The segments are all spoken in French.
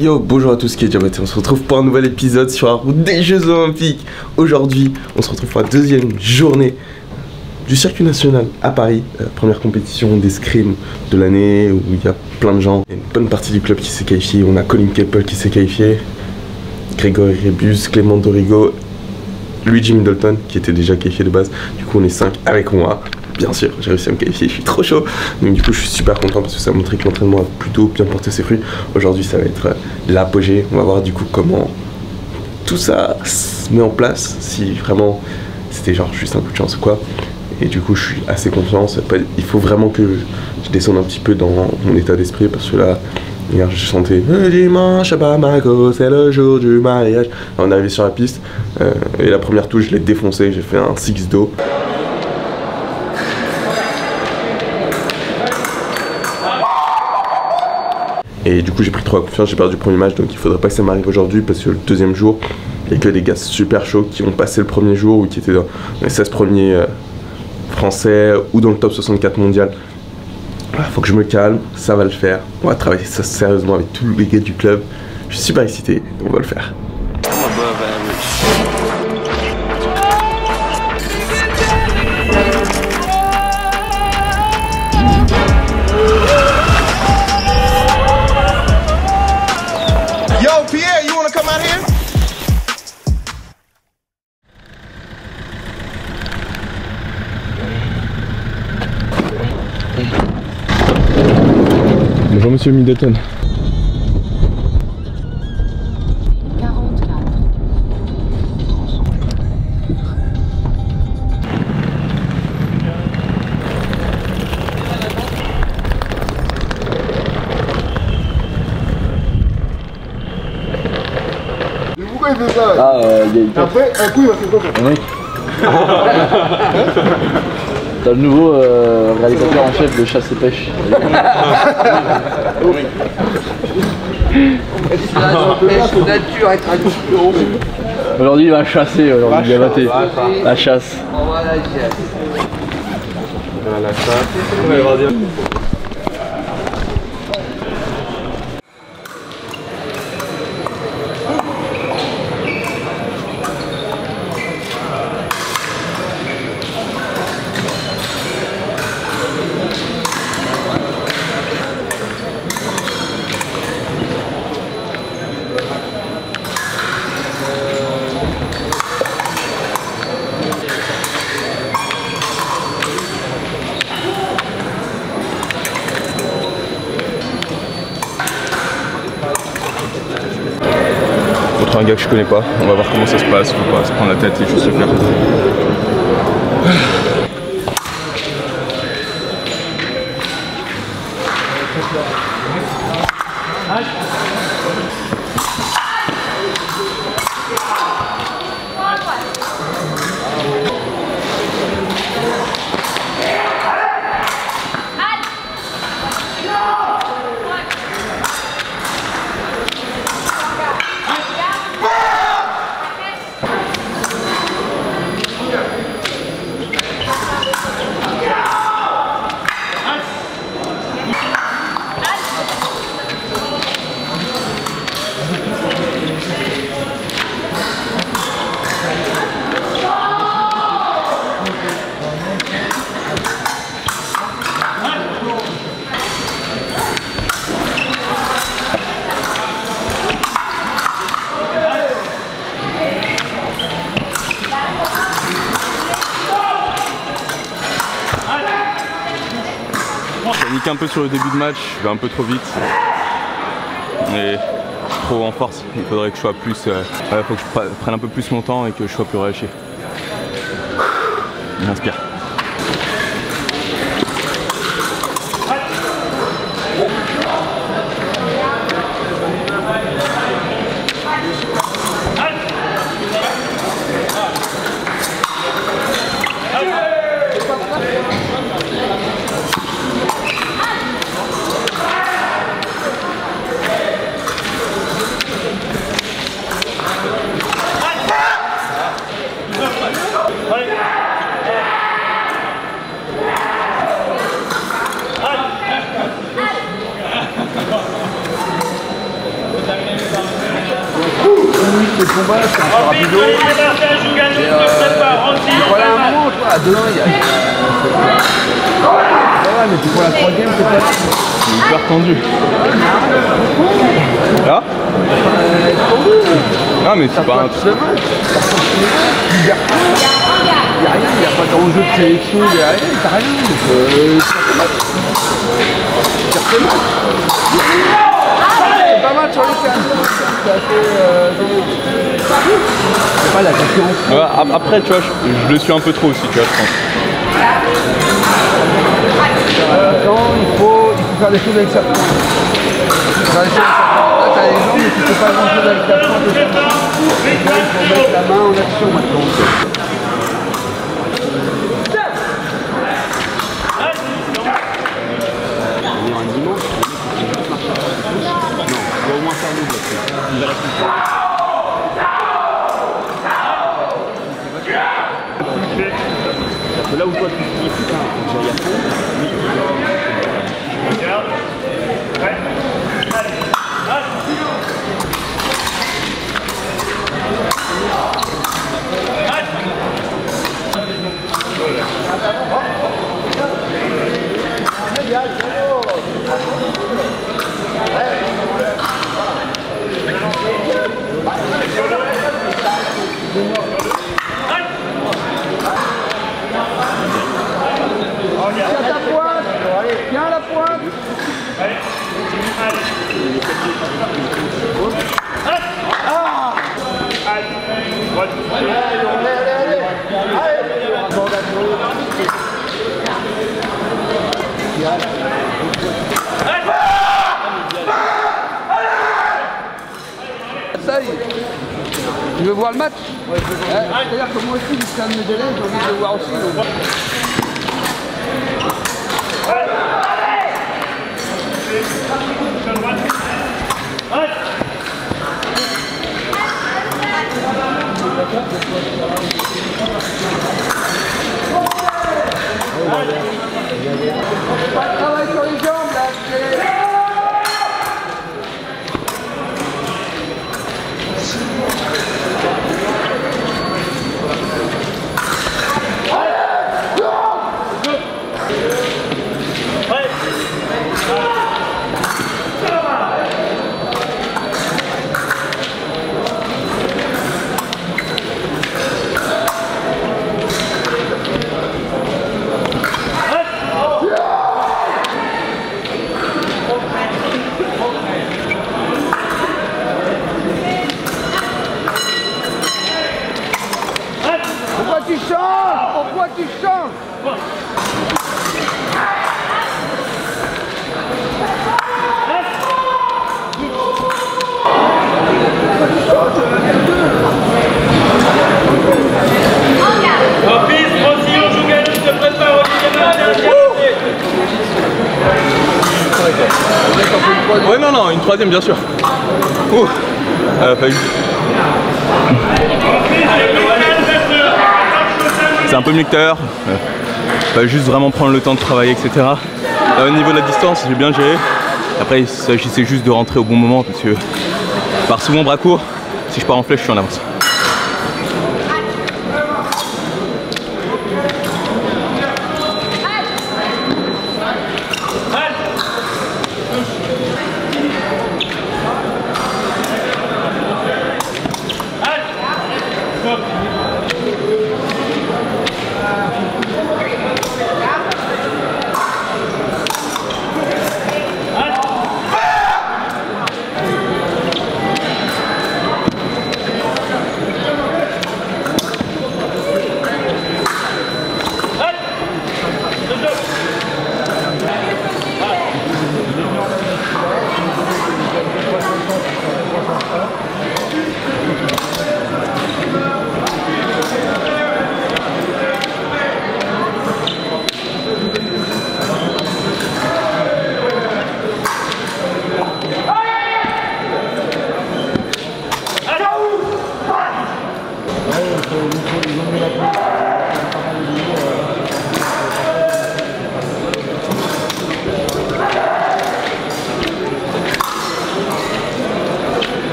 Yo, bonjour à tous, qui est Diabaté. On se retrouve pour un nouvel épisode sur la route des Jeux Olympiques. Aujourd'hui, on se retrouve pour la deuxième journée du circuit national à Paris. Première compétition d'escrime de l'année où il y a plein de gens. Il y a une bonne partie du club qui s'est qualifié. On a Colin Keppel qui s'est qualifié, Grégory Rébus, Clément Dorigo, Luigi Middleton qui était déjà qualifié de base. Du coup, on est 5 avec moi. Bien sûr, j'ai réussi à me qualifier, je suis trop chaud. Donc du coup, je suis super content parce que ça a montré que l'entraînement a plutôt bien porté ses fruits. Aujourd'hui, ça va être l'apogée. On va voir du coup comment tout ça se met en place, si vraiment c'était genre juste un coup de chance ou quoi. Et du coup, je suis assez confiant. Il faut vraiment que je descende un petit peu dans mon état d'esprit parce que là, hier, je chantais dimanche à Bamako, c'est le jour du mariage. On est arrivé sur la piste et la première touche, je l'ai défoncé. J'ai fait un 6-do. Et du coup j'ai pris trop confiance, j'ai perdu le premier match, donc il faudrait pas que ça m'arrive aujourd'hui parce que le deuxième jour, il y a que des gars super chauds qui ont passé le premier jour ou qui étaient dans les 16 premiers français ou dans le top 64 mondial. Faut que je me calme, ça va le faire. On va travailler ça sérieusement avec tous les gars du club. Je suis super excité, on va le faire. Pierre, you wanna come out here? Bonjour monsieur Middleton. Pourquoi il fait ça? Après, un coup il va faire quoi? Oui. T'as le nouveau réalisateur en chef de Chasse et Pêche. Nature et tradition. Aujourd'hui il va chasser, aujourd'hui Diabaté. La chasse. Voilà, La chasse. Un gars que je connais pas, on va voir comment ça se passe, faut pas se prendre la tête et juste le faire. Un peu sur le début de match, je vais un peu trop vite et trop en force. Il faudrait que je sois plus, faut que je prenne un peu plus mon temps et que je sois plus relâché. J'inspire. les combats, c'est un peu rapido. Voilà un moment, toi, à 2-1, il y a... Ouais, mais pour la troisième, c'est pas... C'est hyper tendu. Là non mais c'est pas un... Il n'y a rien, il n'y a pas d'enjeu de sélection, il n'y a rien, t'as rien. C'est pas mal sur les cannes. C'est pas la concurrence. Ouais, après tu vois, je le suis un peu trop aussi, tu vois, je pense. Il faut faire des choses avec sa pointe. Là, t'as les jambs, mais tu fais pas grand chose avec ta pointe. Il faut mettre la main en action maintenant. Là où toi tu te dis putain, faut que j'aille à fond. Regarde. Ouais. Allez. Tiens la pointe. Ça y est. Tu veux voir le match? Ouais, c'est-à-dire que moi aussi, c'est un de mes élèves, j'ai envie de le voir aussi. Travaille sur les jambes là. Pourquoi tu changes? Pourquoi tu changes? Ouais non, une troisième bien sûr. Pas eu. C'est un peu mieux que tout à l'heure. Pas juste vraiment prendre le temps de travailler, etc. Au niveau de la distance, j'ai bien géré. Après, il s'agissait juste de rentrer au bon moment parce que je pars souvent bras court. Si je pars en flèche, je suis en avance.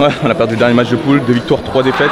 Ouais, on a perdu le dernier match de poule, 2 victoires, 3 défaites.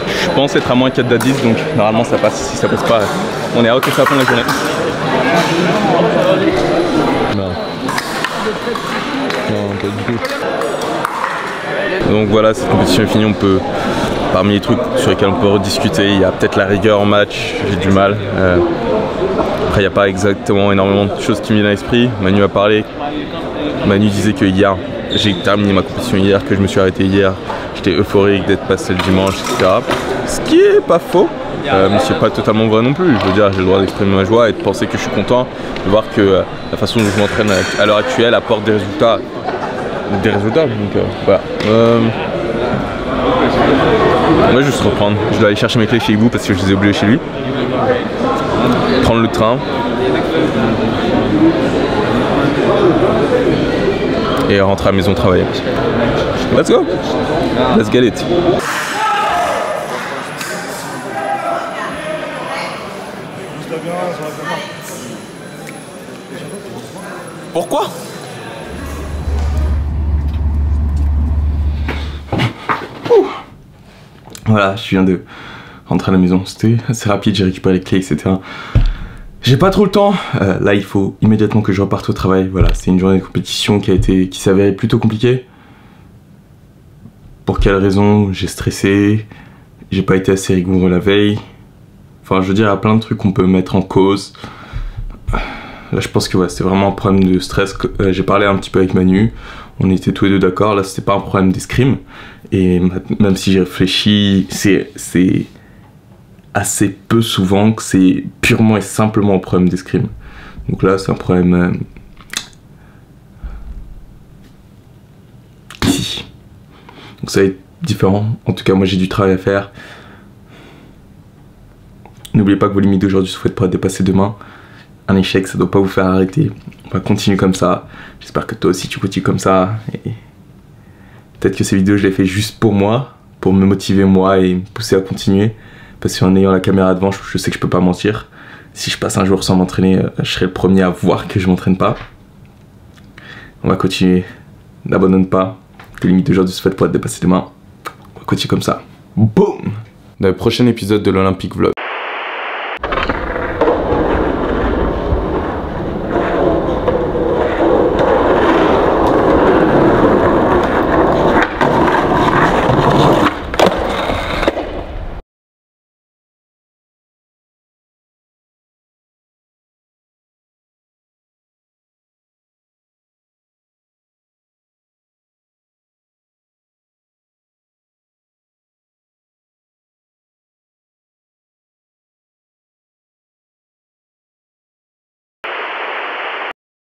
Je pense être à moins 4 d'A10, donc normalement ça passe. Si ça passe pas, on est out et c'est la fin de la journée. Non, pas du tout. Donc voilà, cette compétition est finie. On peut, parmi les trucs sur lesquels on peut rediscuter, il y a peut-être la rigueur en match, j'ai du mal. Après, il n'y a pas exactement énormément de choses qui me viennent à l'esprit. Manu a parlé. Manu disait que hier, j'ai terminé ma compétition hier, que je me suis arrêté hier. J'étais euphorique d'être passé le dimanche, etc. Ce qui est pas faux, mais c'est pas totalement vrai non plus. Je veux dire, j'ai le droit d'exprimer ma joie et de penser que je suis content de voir que la façon dont je m'entraîne à l'heure actuelle apporte des résultats. Donc voilà. Moi, je vais juste reprendre. Je dois aller chercher mes clés chez Ibou parce que je les ai oubliées chez lui. Prendre le train. Et rentrer à la maison travailler. Let's go! Let's get it! Pourquoi? Voilà, je viens de rentrer à la maison. C'était assez rapide, j'ai récupéré les clés, etc. J'ai pas trop le temps. Là, il faut immédiatement que je reparte au travail. Voilà, c'est une journée de compétition qui s'avérait plutôt compliquée. Pour quelle raison? J'ai stressé. J'ai pas été assez rigoureux la veille. Enfin, je veux dire, il y a plein de trucs qu'on peut mettre en cause. Là, je pense que ouais, c'était vraiment un problème de stress. J'ai parlé un petit peu avec Manu. On était tous les deux d'accord. Là, c'était pas un problème d'escrime. Et même si j'y réfléchis, c'est assez peu souvent que c'est purement et simplement un problème d'escrime. Donc là, c'est un problème ici. Donc ça va être différent. En tout cas, moi, j'ai du travail à faire. N'oubliez pas que vos limites d'aujourd'hui sont faites pour être dépassées demain. Un échec, ça doit pas vous faire arrêter. On va continuer comme ça. J'espère que toi aussi, tu continues comme ça. Et peut-être que ces vidéos, je les fais juste pour moi, pour me motiver moi et me pousser à continuer. Parce qu'en ayant la caméra devant, je sais que je peux pas mentir. Si je passe un jour sans m'entraîner, je serai le premier à voir que je m'entraîne pas. On va continuer. N'abandonne pas. Tes limites d'aujourd'hui sont faites pour être dépassées demain. On va continuer comme ça. Boum! Dans le prochain épisode de l'Olympique Vlog.